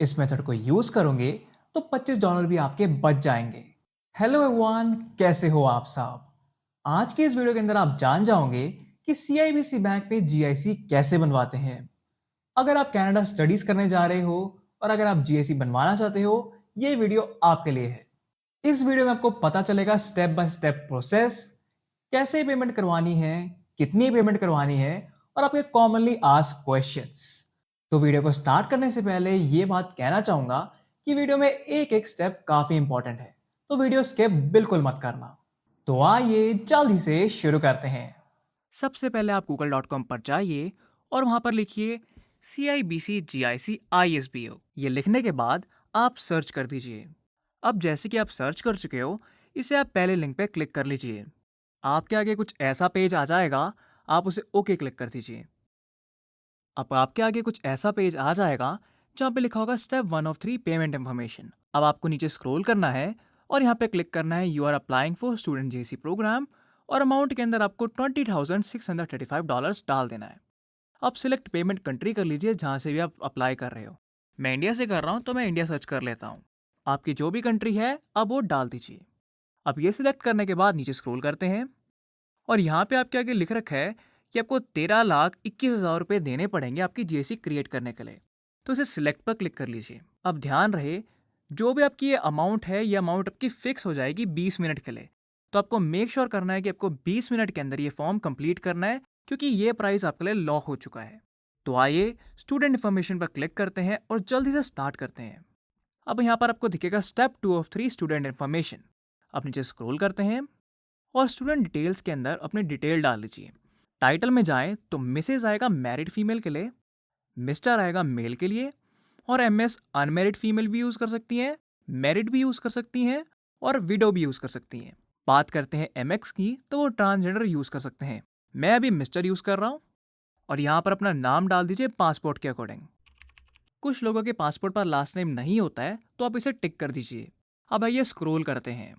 इस मेथड को यूज करोगे तो $25 भी आपके बच जाएंगे। हेलो एवरीवन, कैसे हो आप सब। आज की इस वीडियो के अंदर आप जान जाओगे कि सीआईबीसी बैंक में जीआईसी कैसे बनवाते हैं। अगर आप कनाडा स्टडीज करने जा रहे हो और अगर आप जीआईसी बनवाना चाहते हो, ये वीडियो आपके लिए है। इस वीडियो में आपको पता चलेगा स्टेप बाय स्टेप प्रोसेस, कैसे पेमेंट करवानी है, कितनी पेमेंट करवानी है और आपके कॉमनली आस्क्ड क्वेश्चंस। तो वीडियो को स्टार्ट करने से पहले ये बात कहना चाहूंगा कि वीडियो में एक एक स्टेप काफी इंपॉर्टेंट है, तो वीडियो स्किप बिल्कुल मत करना। तो आइए जल्दी से शुरू करते हैं। सबसे पहले आप google.com पर जाइए और वहां पर लिखिए CIBC GIC ISBO। ये लिखने के बाद आप सर्च कर दीजिए। अब जैसे कि आप सर्च कर चुके हो, इसे आप पहले लिंक पे क्लिक कर लीजिए। आपके आगे कुछ ऐसा पेज आ जाएगा, आप उसे ओके क्लिक कर दीजिए। अब आपके आगे कुछ ऐसा पेज आ जाएगा जहाँ पे लिखा होगा स्टेप 1 ऑफ 3 पेमेंट इन्फॉर्मेशन। अब आपको नीचे स्क्रॉल करना है और यहाँ पे क्लिक करना है you are applying for student JC program और अमाउंट के अंदर आपको $20,635 डाल देना है। अब सिलेक्ट पेमेंट कंट्री कर लीजिए जहाँ से भी आप अप्लाई कर रहे हो। मैं इंडिया से कर रहा हूँ तो मैं इंडिया सर्च कर लेता हूँ। आपकी जो भी कंट्री है अब वो डाल दीजिए। अब ये सिलेक्ट करने के बाद नीचे स्क्रॉल करते हैं और यहाँ पे आपके आगे लिख रखा है कि आपको 13,21,000 रुपये देने पड़ेंगे आपकी जीएससी क्रिएट करने के लिए। तो इसे सिलेक्ट पर क्लिक कर लीजिए। अब ध्यान रहे, जो भी आपकी ये अमाउंट है, ये अमाउंट आपकी फिक्स हो जाएगी 20 मिनट के लिए। तो आपको मेक श्योर करना है कि आपको 20 मिनट के अंदर ये फॉर्म कंप्लीट करना है, क्योंकि ये प्राइस आपके लिए लॉक हो चुका है। तो आइए स्टूडेंट इन्फॉर्मेशन पर क्लिक करते हैं और जल्दी से स्टार्ट करते हैं। अब यहाँ पर आपको दिखेगा स्टेप 2 ऑफ 3 स्टूडेंट इन्फॉर्मेशन। अब नीचे स्क्रॉल करते हैं और स्टूडेंट डिटेल्स के अंदर अपनी डिटेल डाल दीजिए। टाइटल में जाएं तो मिसेज आएगा मैरिड फीमेल के लिए, मिस्टर आएगा मेल के लिए और एमएस अनमेरिड फीमेल भी यूज कर सकती हैं, मैरिड भी यूज कर सकती हैं और विडो भी यूज कर सकती हैं। बात करते हैं एमएक्स की तो वो ट्रांसजेंडर यूज कर सकते हैं। मैं अभी मिस्टर यूज कर रहा हूँ और यहाँ पर अपना नाम डाल दीजिए पासपोर्ट के अकॉर्डिंग। कुछ लोगों के पासपोर्ट पर लास्ट नेम नहीं होता है तो आप इसे टिक कर दीजिए। अब आइए स्क्रॉल करते हैं।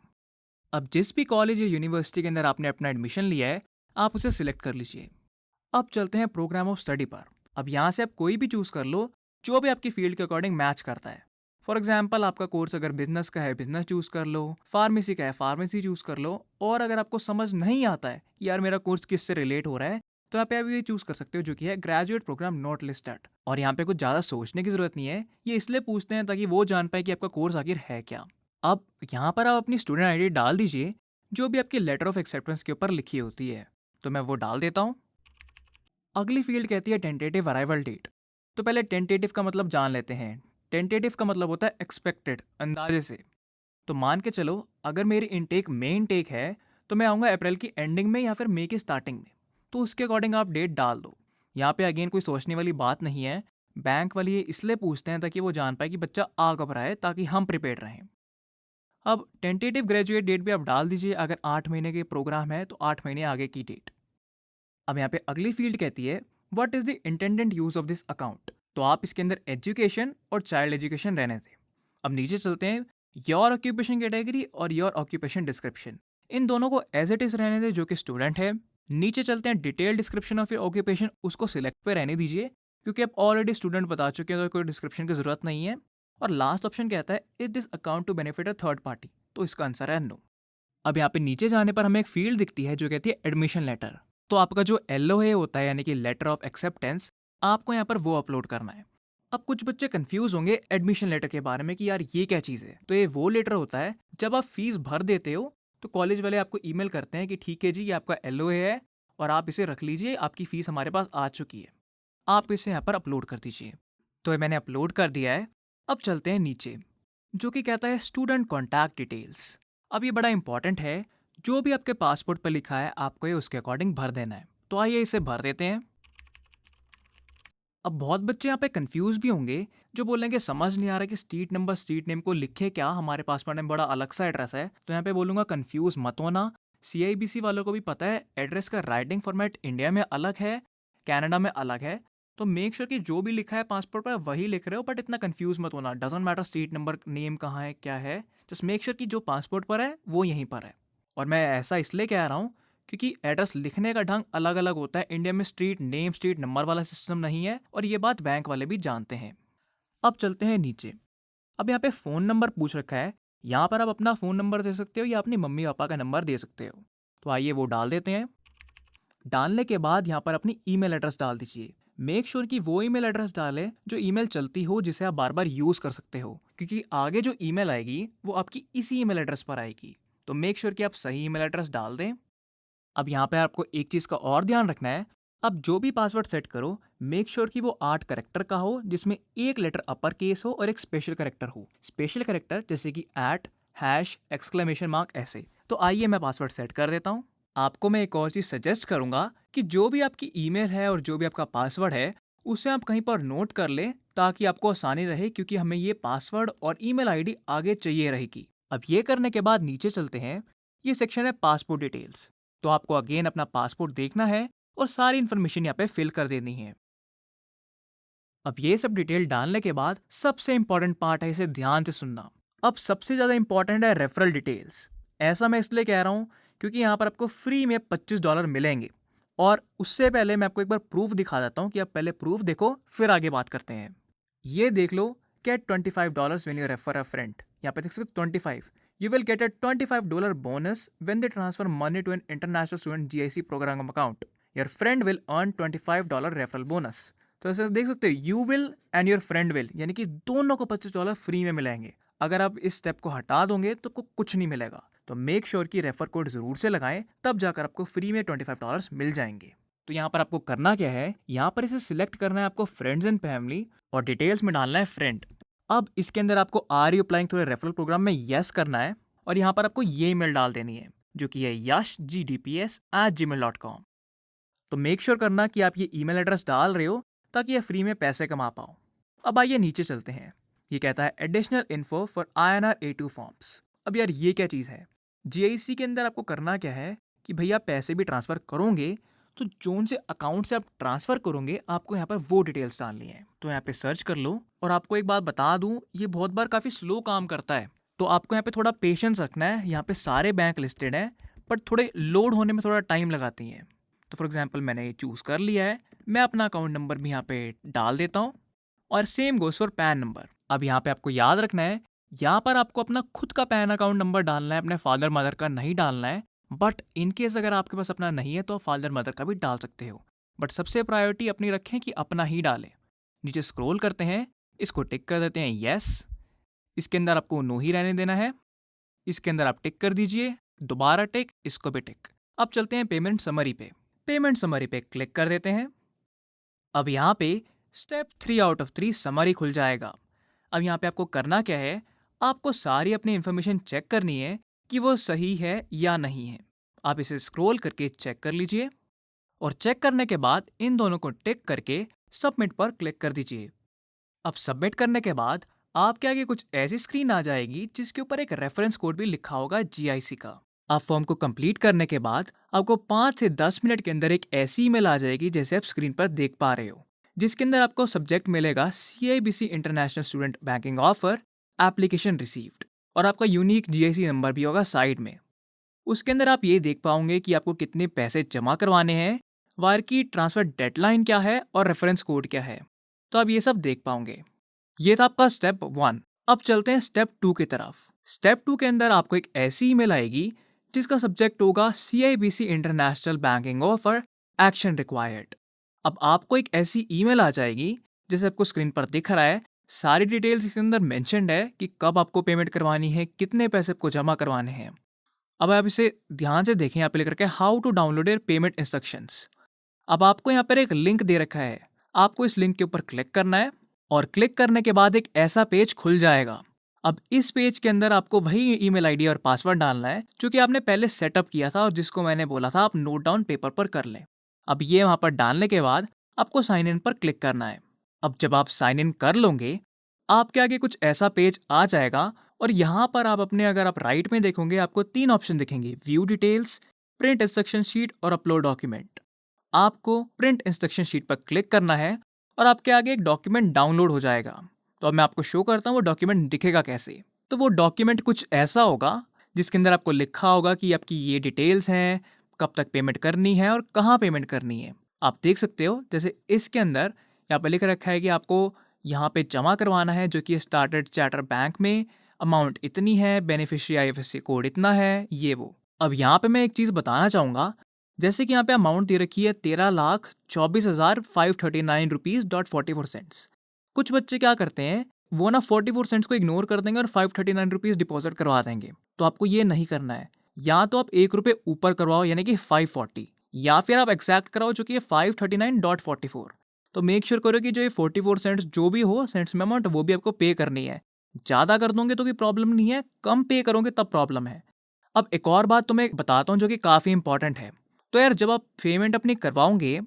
अब जिस भी कॉलेज या यूनिवर्सिटी के अंदर आपने अपना एडमिशन लिया है, आप उसे सिलेक्ट कर लीजिए। अब चलते हैं प्रोग्राम ऑफ स्टडी पर। अब यहाँ से आप कोई भी चूज कर लो जो भी आपकी फील्ड के अकॉर्डिंग मैच करता है। फॉर एग्जाम्पल, आपका कोर्स अगर बिजनेस का है बिजनेस चूज कर लो, फार्मेसी का है फार्मेसी चूज कर लो, और अगर आपको समझ नहीं आता है कि यार मेरा कोर्स किससे रिलेट हो रहा है, तो आप यहाँ पे ये चूज कर सकते हो जो कि है ग्रेजुएट प्रोग्राम नॉट लिस्टेड। और यहाँ पे कुछ ज़्यादा सोचने की जरूरत नहीं है, ये इसलिए पूछते हैं ताकि वो जान पाए कि आपका कोर्स आखिर है क्या। अब यहाँ पर आप अपनी स्टूडेंट आईडी डाल दीजिए जो भी आपकी लेटर ऑफ एक्सेप्टेंस के ऊपर लिखी होती है। तो मैं वो डाल देता हूँ। अगली फील्ड कहती है टेंटेटिव अराइवल डेट। तो पहले टेंटेटिव का मतलब जान लेते हैं। टेंटेटिव का मतलब होता है एक्सपेक्टेड, अंदाजे से। तो मान के चलो अगर मेरी इनटेक मई इनटेक है तो मैं आऊँगा अप्रैल की एंडिंग में या फिर मई की स्टार्टिंग में। तो उसके अकॉर्डिंग आप डेट डाल दो। यहाँ पे अगेन कोई सोचने वाली बात नहीं है। बैंक वाले ये इसलिए पूछते हैं ताकि वो जान पाए कि बच्चा आ कब रहा है, ताकि हम प्रिपेयर रहें। अब टेंटेटिव ग्रेजुएट डेट भी आप डाल दीजिए। अगर 8 महीने के प्रोग्राम है तो 8 महीने आगे की डेट। अब यहाँ पे अगली फील्ड कहती है what is the intended use of this account. तो आप इसके अंदर एजुकेशन और चाइल्ड एजुकेशन रहने थे। अब नीचे चलते हैं, योर ऑक्यूपेशन कैटेगरी और योर ऑक्यूपेशन डिस्क्रिप्शन, इन दोनों को एज इट इज रहने दे जो कि स्टूडेंट है। नीचे चलते हैं, detail description of your occupation, उसको सिलेक्ट पे रहने दीजिए क्योंकि आप ऑलरेडी स्टूडेंट बता चुके हैं तो कोई डिस्क्रिप्शन की जरूरत नहीं है। और लास्ट ऑप्शन कहता है is this account to benefit a third party, तो इसका आंसर है नो। अब यहाँ पे नीचे जाने पर हमें एक फील्ड दिखती है जो कहती है एडमिशन लेटर। तो आपका जो एलओए होता है यानी कि लेटर ऑफ एक्सेप्टेंस, आपको यहाँ पर वो अपलोड करना है। अब कुछ बच्चे कंफ्यूज होंगे एडमिशन लेटर के बारे में कि यार ये क्या चीज़ है। तो ये वो लेटर होता है जब आप फीस भर देते हो तो कॉलेज वाले आपको ईमेल करते हैं कि ठीक है जी, ये आपका एलओए है और आप इसे रख लीजिए, आपकी फीस हमारे पास आ चुकी है, आप इसे यहाँ पर अपलोड कर दीजिए। तो ये मैंने अपलोड कर दिया है। अब चलते हैं नीचे जो कि कहता है स्टूडेंट कॉन्टैक्ट डिटेल्स। अब ये बड़ा इंपॉर्टेंट है, जो भी आपके पासपोर्ट पर लिखा है आपको ये उसके अकॉर्डिंग भर देना है। तो आइए इसे भर देते हैं। अब बहुत बच्चे यहाँ पे कंफ्यूज भी होंगे जो बोलेंगे समझ नहीं आ रहा कि स्ट्रीट नंबर स्ट्रीट नेम को लिखे क्या, हमारे पासपोर्ट में बड़ा अलग सा एड्रेस है। तो यहाँ पे बोलूँगा कंफ्यूज मत होना। सीआईबीसी वालों को भी पता है एड्रेस का राइटिंग फॉर्मेट इंडिया में अलग है, कनाडा में अलग है। तो मेक श्योर कि जो भी लिखा है पासपोर्ट पर वही लिख रहे हो, बट इतना कंफ्यूज मत होना। Doesn't matter street number name कहाँ है क्या है, जस्ट मेक श्योर कि जो पासपोर्ट पर है वो यहीं पर है। और मैं ऐसा इसलिए कह रहा हूँ क्योंकि एड्रेस लिखने का ढंग अलग अलग होता है। इंडिया में स्ट्रीट नेम स्ट्रीट नंबर वाला सिस्टम नहीं है और ये बात बैंक वाले भी जानते हैं। अब चलते हैं नीचे। अब यहाँ पे फ़ोन नंबर पूछ रखा है, यहाँ पर आप अपना फ़ोन नंबर दे सकते हो या अपनी मम्मी पापा का नंबर दे सकते हो। तो आइए वो डाल देते हैं। डालने के बाद यहाँ पर अपनी ईमेल एड्रेस डाल दीजिए। मेक श्योर कि वो ईमेल एड्रेस डालें जो ईमेल चलती हो, जिसे आप बार बार यूज़ कर सकते हो, क्योंकि आगे जो ईमेल आएगी वो आपकी इसी ईमेल एड्रेस पर आएगी। तो मेक श्योर कि आप सही ईमेल एड्रेस डाल दें। अब यहाँ पे आपको एक चीज़ का और ध्यान रखना है। अब जो भी पासवर्ड सेट करो, मेक श्योर कि वो 8 करेक्टर का हो, जिसमें एक लेटर अपर केस हो और एक स्पेशल करेक्टर हो। स्पेशल करेक्टर जैसे कि @ हैश एक्सक्लेमेशन मार्क ऐसे। तो आइए मैं पासवर्ड सेट कर देता हूँ। आपको मैं एक और चीज़ सजेस्ट करूँगा कि जो भी आपकी ईमेल है और जो भी आपका पासवर्ड है, उसे आप कहीं पर नोट कर लें ताकि आपको आसानी रहे, क्योंकि हमें ये पासवर्ड और ईमेल आईडी आगे चाहिए रहेगी। अब ये करने के बाद नीचे चलते हैं। ये सेक्शन है पासपोर्ट डिटेल्स। तो आपको अगेन अपना पासपोर्ट देखना है और सारी इन्फॉर्मेशन यहाँ पे फिल कर देनी है। अब ये सब डिटेल डालने के बाद सबसे इंपॉर्टेंट पार्ट है, इसे ध्यान से सुनना। अब सबसे ज़्यादा इंपॉर्टेंट है रेफरल डिटेल्स। ऐसा मैं इसलिए कह रहा हूँ क्योंकि यहाँ पर आपको फ्री में $25 मिलेंगे। और उससे पहले मैं आपको एक बार प्रूफ दिखा देता हूँ कि आप पहले प्रूफ देखो फिर आगे बात करते हैं। ये देख लो, gate $25 when you refer a friend। यहाँ पे देख सकते हो 25। You will get a $25 bonus when they transfer money to an international student GIC program account। Your friend will earn $25 referral bonus। तो ऐसे देख सकते हो, you will and your friend will, यानी कि दोनों को $25 फ्री में मिलेंगे। अगर आप इस स्टेप को हटा दोगे तो आपको कुछ नहीं मिलेगा। तो मेक श्योर कि रेफर कोड जरूर से लगाएं, तब जाकर आपको फ्री में $25 मिल जाएंगे। तो यहाँ पर आपको करना क्या है, यहाँ पर इसे सिलेक्ट करना है आपको फ्रेंड्स एंड फैमिली, और डिटेल्स में डालना है फ्रेंड। अब इसके अंदर आपको are you applying to referral program में यस करना है, और यहाँ पर आपको ये ईमेल डाल देनी है जो कि है yashgdps@gmail.com। तो मेक श्योर करना कि आप ये ईमेल एड्रेस डाल रहे हो ताकि ये फ्री में पैसे कमा पाओ। अब आइए नीचे चलते हैं। ये कहता है additional info for INR A2 forms. अब यार ये क्या चीज़ है? GIC के अंदर आपको करना क्या है कि भैया पैसे भी ट्रांसफ़र करोगे तो जोन से अकाउंट से आप ट्रांसफ़र करोगे, आपको यहाँ पर वो डिटेल्स डालनी है। तो यहाँ पे सर्च कर लो। और आपको एक बात बता दूँ, ये बहुत बार काफ़ी स्लो काम करता है, तो आपको यहाँ पे थोड़ा पेशेंस रखना है। यहाँ पे सारे बैंक लिस्टेड हैं, बट थोड़े लोड होने में थोड़ा टाइम लगाती हैं। तो फॉर एग्जांपल मैंने ये चूज़ कर लिया है। मैं अपना अकाउंट नंबर भी यहाँ पे डाल देता हूँ, और same goes for pan number. अब यहाँ पे आपको याद रखना है, यहाँ पर आपको अपना खुद का पैन अकाउंट नंबर डालना है, अपने फादर मदर का नहीं डालना है। बट इनकेस अगर आपके पास अपना नहीं है तो आप फादर मदर का भी डाल सकते हो, बट सबसे प्रायोरिटी अपनी रखें कि अपना ही डालें। नीचे स्क्रॉल करते हैं, इसको टिक कर देते हैं यस। इसके अंदर आपको नो ही रहने देना है। इसके अंदर आप टिक कर दीजिए, दोबारा टिक, इसको भी टिक। अब चलते हैं पेमेंट समरी पे। पेमेंट समरी पे क्लिक कर देते हैं। अब यहाँ पे स्टेप 3 आउट ऑफ 3 समरी खुल जाएगा। अब यहाँ पे आपको करना क्या है, आपको सारी अपनी इन्फॉर्मेशन चेक करनी है कि वो सही है या नहीं है। आप इसे स्क्रॉल करके चेक कर लीजिए, और चेक करने के बाद इन दोनों को टिक करके सबमिट पर क्लिक कर दीजिए। अब सबमिट करने के बाद आपके आगे कुछ ऐसी स्क्रीन आ जाएगी जिसके ऊपर एक रेफरेंस कोड भी लिखा होगा GIC का। आप फॉर्म को कंप्लीट करने के बाद आपको 5 से 10 मिनट के अंदर एक ऐसी ईमेल आ जाएगी जैसे आप स्क्रीन पर देख पा रहे हो, जिसके अंदर आपको सब्जेक्ट मिलेगा CIBC international student banking offer application received, और आपका यूनिक GIC नंबर भी होगा साइड में। उसके अंदर आप ये देख पाओगे कि आपको कितने पैसे जमा करवाने हैं, वायर की ट्रांसफर डेडलाइन क्या है और रेफरेंस कोड क्या है। तो आप ये सब देख पाओगे। ये था आपका स्टेप 1। अब चलते हैं स्टेप 2 की तरफ। स्टेप 2 के अंदर आपको एक ऐसी ईमेल आएगी जिसका सब्जेक्ट होगा CIBC international banking offer action required. अब आपको एक ऐसी ईमेल आ जाएगी जैसे आपको स्क्रीन पर दिख रहा है। सारी डिटेल्स इसके अंदर मेंशन्ड है कि कब आपको पेमेंट करवानी है, कितने पैसे आपको जमा करवाने हैं। अब आप इसे ध्यान से देखें, यहाँ पे लिख रखा है how to download your payment instructions. अब आपको यहाँ पर एक लिंक दे रखा है, आपको इस लिंक के ऊपर क्लिक करना है, और क्लिक करने के बाद एक ऐसा पेज खुल जाएगा। अब इस पेज के अंदर आपको वही ईमेल आईडी और पासवर्ड डालना है जो कि आपने पहले सेटअप किया था और जिसको मैंने बोला था आप नोट डाउन पेपर पर कर लें। अब ये वहाँ पर डालने के बाद आपको साइन इन पर क्लिक करना है। अब जब आप साइन इन कर लोगे, आपके आगे कुछ ऐसा पेज आ जाएगा, और यहाँ पर आप अपने अगर आप राइट में देखोगे आपको 3 ऑप्शन दिखेंगे, view details, print instruction sheet और अपलोड डॉक्यूमेंट। आपको प्रिंट इंस्ट्रक्शन शीट पर क्लिक करना है और आपके आगे एक डॉक्यूमेंट डाउनलोड हो जाएगा। तो अब मैं आपको शो करता हूँ वो डॉक्यूमेंट दिखेगा कैसे। तो वो डॉक्यूमेंट कुछ ऐसा होगा जिसके अंदर आपको लिखा होगा कि आपकी ये डिटेल्स हैं, कब तक पेमेंट करनी है और कहाँ पेमेंट करनी है। आप देख सकते हो जैसे इसके अंदर यहाँ पर लिख रखा है कि आपको यहाँ पे जमा करवाना है जो कि स्टार्टेड चार्टर बैंक में, अमाउंट इतनी है, बेनिफिशियरी आईएफएससी कोड इतना है, ये वो। अब यहाँ पे मैं एक चीज़ बताना चाहूँगा, जैसे कि यहाँ पे अमाउंट दे रखी है 13,24,539 रुपीज़.44 सेंट्स। कुछ बच्चे क्या करते हैं, वो ना 44 सेंट्स को इग्नोर कर देंगे और 539 रुपीज़ डिपॉजिट करवा देंगे। तो आपको ये नहीं करना है। या तो आप 1 रुपये ऊपर करवाओ यानी कि 540, या फिर आप एक्सैक्ट कराओ जो कि 539.44। तो मेक श्योर करो कि जो ये 44 सेंट्स जो भी हो सेंट्स में अमाउंट, वो भी आपको पे करनी है। ज़्यादा कर दोगे तो कोई प्रॉब्लम नहीं है, कम पे करोगे तब प्रॉब्लम है। अब एक और बात तो मैं बताता हूँ जो कि काफ़ी इंपॉर्टेंट है। तो यार जब आप पेमेंट अपनी करवाओगे,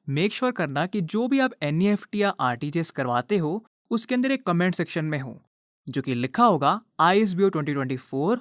मेक श्योर करना कि जो भी आप एनईएफटी या आरटीजीएस करवाते हो उसके अंदर एक कमेंट सेक्शन में हो जो कि लिखा होगा ISBO 2024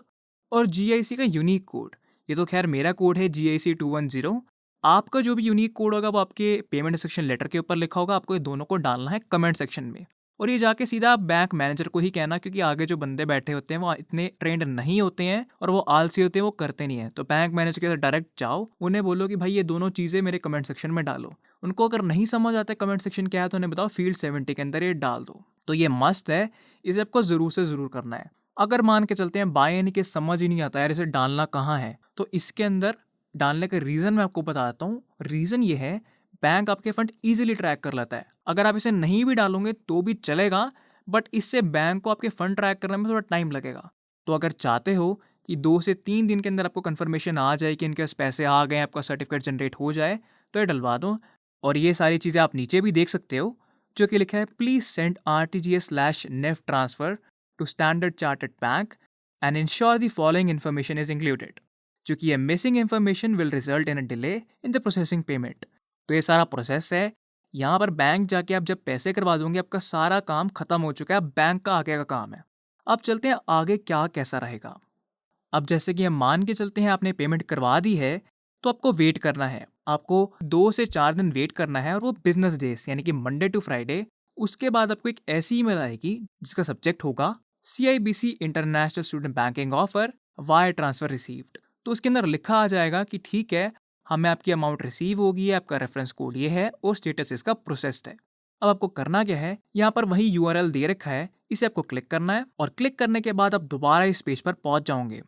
और GIC का यूनिक कोड। ये तो खैर मेरा कोड है GIC 210। आपका जो भी यूनिक कोड होगा वो आपके पेमेंट सेक्शन लेटर के ऊपर लिखा होगा। आपको ये दोनों को डालना है कमेंट सेक्शन में, और ये जाके सीधा आप बैंक मैनेजर को ही कहना, क्योंकि आगे जो बंदे बैठे होते हैं वो इतने ट्रेंड नहीं होते हैं और वो आलसी होते हैं, वो करते नहीं है। तो बैंक मैनेजर के साथ डायरेक्ट जाओ, उन्हें बोलो कि भाई ये दोनों चीज़ें मेरे कमेंट सेक्शन में डालो। उनको अगर नहीं समझ आता कमेंट सेक्शन क्या है तो उन्हें बताओ फील्ड 70 के अंदर ये डाल दो। तो ये मस्त है, इसे आपको ज़रूर से ज़रूर करना है। अगर मान के चलते हैं बाय यानी कि समझ ही नहीं आता यार इसे डालना कहाँ है, तो इसके अंदर डालने का रीज़न मैं आपको बताता हूँ। रीज़न ये है, बैंक आपके फंड इजीली ट्रैक कर लेता है। अगर आप इसे नहीं भी डालोगे तो भी चलेगा, बट इससे बैंक को आपके फंड ट्रैक करने में थोड़ा टाइम लगेगा। तो अगर चाहते हो कि 2 से 3 दिन के अंदर आपको कंफर्मेशन आ जाए कि इनके पास पैसे आ गए, आपका सर्टिफिकेट जनरेट हो जाए, तो ये डलवा दो। और ये सारी चीज़ें आप नीचे भी देख सकते हो जो कि लिखा है please send RTGS/NEFT transfer to standard chartered bank and ensure the following information is included, क्योंकि ये missing information will result in a delay in the processing payment. तो ये सारा प्रोसेस है। यहाँ पर बैंक जाके आप जब पैसे करवा दोगे आपका सारा काम खत्म हो चुका है, बैंक का आगे का काम है। अब चलते हैं आगे क्या कैसा रहेगा। अब जैसे कि हम मान के चलते हैं आपने पेमेंट करवा दी है, तो आपको वेट करना है। आपको 2 से 4 दिन वेट करना है, और वो बिजनेस डेज यानी कि मंडे टू फ्राइडे। उसके बाद आपको एक ऐसी ईमेल आएगी जिसका सब्जेक्ट होगा CIBC international student banking offer wire transfer received. तो उसके अंदर लिखा आ जाएगा कि ठीक है, हमें आपकी अमाउंट रिसीव होगी है, आपका रेफरेंस कोड ये है और स्टेटस इसका प्रोसेस्ड है। अब आपको करना क्या है, यहाँ पर वही URL दे रखा है, इसे आपको क्लिक करना है, और क्लिक करने के बाद आप दोबारा इस पेज पर पहुंच जाओगे।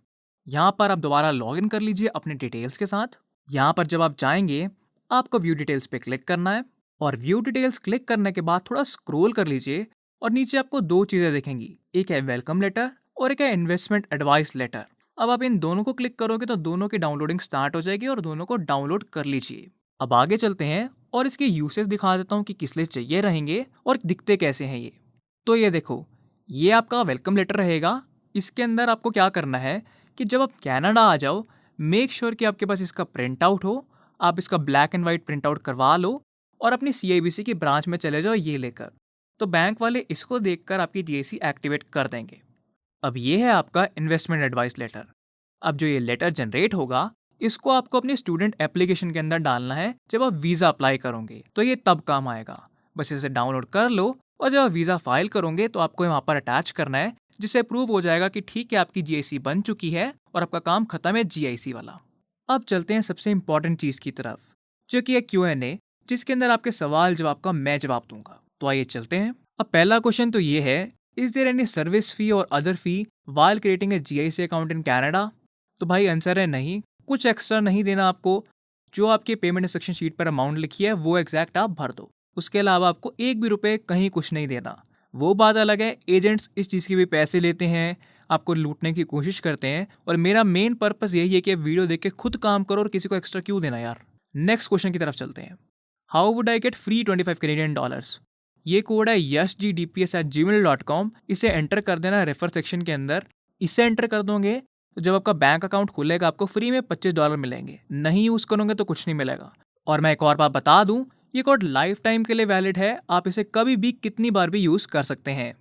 यहाँ पर आप दोबारा लॉग इन कर लीजिए अपने डिटेल्स के साथ। यहाँ पर जब आप जाएंगे आपको व्यू डिटेल्स पे क्लिक करना है, और व्यू डिटेल्स क्लिक करने के बाद थोड़ा स्क्रॉल कर लीजिए और नीचे आपको 2 चीज़ें दिखेंगी, एक है वेलकम लेटर और एक है इन्वेस्टमेंट एडवाइस लेटर। अब आप इन दोनों को क्लिक करोगे तो दोनों की डाउनलोडिंग स्टार्ट हो जाएगी, और दोनों को डाउनलोड कर लीजिए। अब आगे चलते हैं और इसके यूसेज दिखा देता हूँ कि किस लिए चाहिए रहेंगे और दिखते कैसे हैं ये। तो ये देखो, ये आपका वेलकम लेटर रहेगा। इसके अंदर आपको क्या करना है कि जब आप कनाडा आ जाओ, मेक श्योर कि आपके पास इसका प्रिंट आउट हो। आप इसका black and white print out करवा लो और अपनी CIBC की ब्रांच में चले जाओ ये लेकर। तो बैंक वाले इसको देखकर आपकी GIC एक्टिवेट कर देंगे। अब ये है आपका इन्वेस्टमेंट एडवाइस लेटर। अब जो ये लेटर जनरेट होगा, इसको आपको अपनी स्टूडेंट एप्लीकेशन के अंदर डालना है जब आप वीज़ा अप्लाई करोगे, तो ये तब काम आएगा। बस इसे डाउनलोड कर लो, और जब आप वीज़ा फाइल करोगे तो आपको वहाँ पर अटैच करना है, जिससे प्रूव हो जाएगा कि ठीक है आपकी GIC बन चुकी है और आपका काम खत्म है GIC वाला। अब चलते हैं सबसे इंपॉर्टेंट चीज़ की तरफ, जो कि है Q&A, जिसके अंदर आपके सवाल जवाब का मैं जवाब दूंगा। तो आइए चलते हैं। अब पहला क्वेश्चन तो ये है, is there any service fee और other fee while creating a GIC account in Canada? तो भाई आंसर है नहीं, कुछ एक्स्ट्रा नहीं देना आपको। जो आपके पेमेंट इंस्ट्रक्शन शीट पर अमाउंट लिखी है वो एग्जैक्ट आप भर दो। उसके अलावा आपको 1 भी रुपये कहीं कुछ नहीं देना। वो बात अलग है, एजेंट्स इस चीज़ के भी पैसे लेते हैं, आपको लूटने की कोशिश करते हैं, और मेरा मेन पर्पस यही है कि आप वीडियो देख के खुद काम करो और किसी को एक्स्ट्रा क्यों देना यार। नेक्स्ट क्वेश्चन की तरफ चलते हैं। How would I get free 25 Canadian dollars? ये कोड है yasgdps@gmail.com। इसे एंटर कर देना रेफर सेक्शन के अंदर। इसे एंटर कर दोगे तो जब आपका बैंक अकाउंट खुलेगा आपको फ्री में $25 मिलेंगे। नहीं यूज़ करोगे तो कुछ नहीं मिलेगा। और मैं एक और बात बता दूं, ये कोड लाइफ टाइम के लिए वैलिड है, आप इसे कभी भी कितनी बार भी यूज़ कर सकते हैं।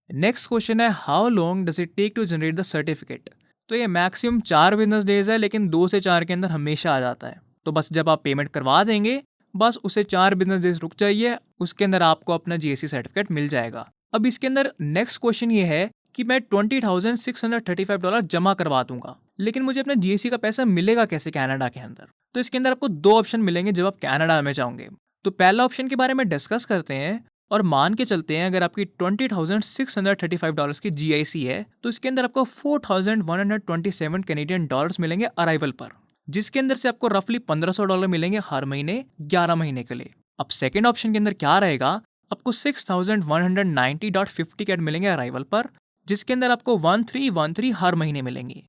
नेक्स्ट क्वेश्चन है, how long does it take to generate the certificate? तो ये मैक्सिमम 4 बिजनेस डेज है, लेकिन 2 से 4 के अंदर हमेशा आ जाता है। तो बस जब आप पेमेंट करवा देंगे, बस उसे 4 बिजनेस डेज रुक जाइए, उसके अंदर आपको अपना GIC सर्टिफिकेट मिल जाएगा। अब इसके अंदर नेक्स्ट क्वेश्चन ये है कि मैं $20,635 जमा करवा दूंगा, लेकिन मुझे अपना GIC का पैसा मिलेगा कैसे कनाडा के अंदर? तो इसके अंदर आपको 2 ऑप्शन मिलेंगे जब आप कनाडा में जाओगे। तो पहला ऑप्शन के बारे में डिस्कस करते हैं, और मान के चलते हैं अगर आपकी $20,635 की GIC है तो इसके अंदर आपको 4,127 कैनेडियन डॉलर्स मिलेंगे अराइवल पर, जिसके अंदर से आपको रफली $1,500 मिलेंगे हर महीने 11 महीने के लिए। अब सेकेंड ऑप्शन के अंदर क्या रहेगा, आपको 6,190.50 कैट मिलेंगे अराइवल पर, जिसके अंदर आपको 1313 हर महीने मिलेंगे।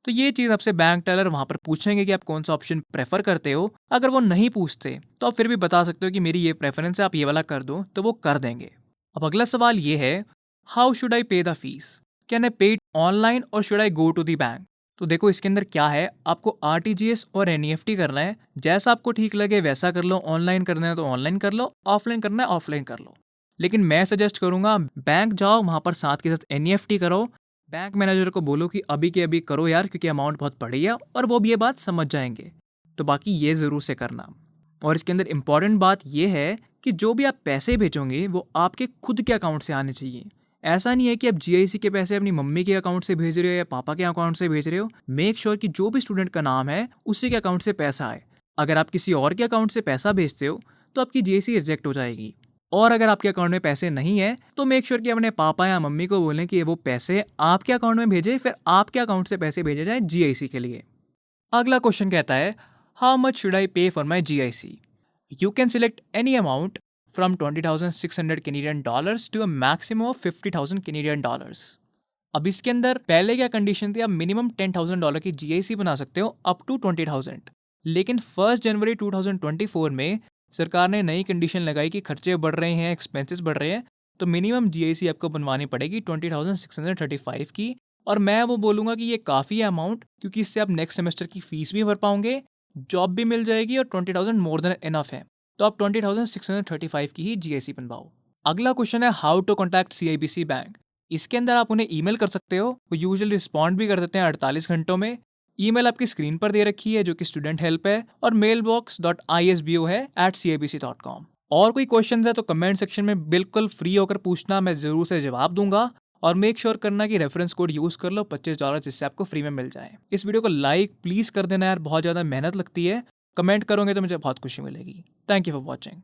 तो ये चीज़ आपसे बैंक टेलर वहां पर पूछेंगे कि आप कौन सा ऑप्शन प्रेफर करते हो। अगर वो नहीं पूछते तो आप फिर भी बता सकते हो कि मेरी ये प्रेफरेंस है, आप ये वाला कर दो, तो वो कर देंगे। अब अगला सवाल ये है, हाउ शुड आई पे the fees, can I pay it online और should I go to the bank. तो देखो इसके अंदर क्या है, आपको RTGS और NEFT करना है, जैसा आपको ठीक लगे वैसा कर लो। ऑनलाइन करना है तो ऑनलाइन कर लो, ऑफलाइन करना है ऑफलाइन कर लो। लेकिन मैं सजेस्ट करूंगा बैंक जाओ, वहां पर साथ के साथ NEFT करो। बैंक मैनेजर को बोलो कि अभी के अभी करो यार, क्योंकि अमाउंट बहुत बड़ी है, और वो भी ये बात समझ जाएंगे। तो बाकी ये ज़रूर से करना। और इसके अंदर इंपॉर्टेंट बात ये है कि जो भी आप पैसे भेजोगे वो आपके खुद के अकाउंट से आने चाहिए। ऐसा नहीं है कि आप GIC के पैसे अपनी मम्मी के अकाउंट से भेज रहे हो या पापा के अकाउंट से भेज रहे हो। मेक श्योर कि जो भी स्टूडेंट का नाम है उसी के अकाउंट से पैसा आए। अगर आप किसी और के अकाउंट से पैसा भेजते हो तो आपकी GIC रिजेक्ट हो जाएगी। और अगर आपके अकाउंट में पैसे नहीं है तो मेक श्योर कि अपने पापा या मम्मी को बोलें कि वो पैसे आपके अकाउंट में भेजे, फिर आपके अकाउंट से पैसे भेजे जाए GIC के लिए। अगला क्वेश्चन कहता है, how much should I pay for my GIC। You can select any amount from 20,600 Canadian dollars to a maximum of 50,000 Canadian dollars. अब इसके अंदर पहले क्या कंडीशन थी, आप मिनिमम $10,000 की GIC बना सकते हो अप टू 20,000। लेकिन 1 जनवरी 2024 में सरकार ने नई कंडीशन लगाई कि खर्चे बढ़ रहे हैं, एक्सपेंसेस बढ़ रहे हैं, तो मिनिमम GIC आपको बनवानी पड़ेगी 20,635 की। और मैं वो बोलूँगा कि ये काफ़ी है अमाउंट, क्योंकि इससे आप नेक्स्ट सेमेस्टर की फीस भी भर पाओगे, जॉब भी मिल जाएगी, और 20,000 मोर देन इनफ है। तो आप 20,635 की ही GIC बनवाओ। अगला क्वेश्चन है, how to contact CIBC bank. इसके अंदर आप उन्हें ईमेल कर सकते हो, वो यूजुअली रिस्पॉन्ड भी कर देते हैं 48 घंटों में। ईमेल आपकी स्क्रीन पर दे रखी है जो कि स्टूडेंट हेल्प है, और mailbox.isbo है @cibc.com। और कोई क्वेश्चन है तो कमेंट सेक्शन में बिल्कुल फ्री होकर पूछना, मैं जरूर से जवाब दूंगा। और मेक श्योर करना कि रेफरेंस कोड यूज कर लो $25, जिससे आपको फ्री में मिल जाए। इस वीडियो को लाइक प्लीज कर देना यार, बहुत ज्यादा मेहनत लगती है। कमेंट करोगे तो मुझे बहुत खुशी मिलेगी। Thank you for watching.